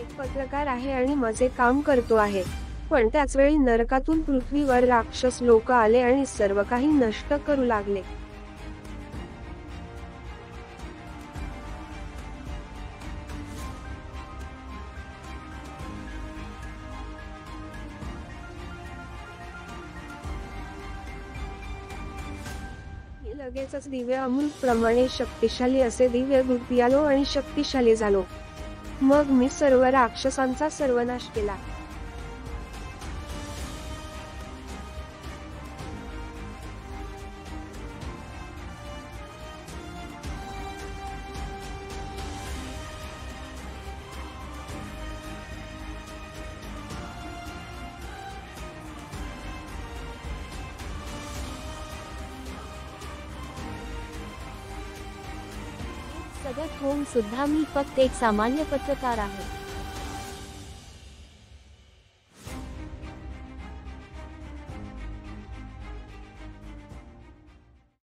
एक पत्रकार आहे आणि माझे काम करतो आहे, पण त्याच वेळी नरकातून पृथ्वीवर राक्षस लोक आले आणि सर्व काही नष्ट करू लागले. लगेचच दिव्य अमृत प्रमाणे शक्तिशाली असे दिव्य दूध पियालो आणि शक्तिशाली झालो. मग मी सर्व राक्षसांचा सर्वनाश केला. सगत होऊन सुद्धा मी फक्त एक सामान्य पत्रकार आहे.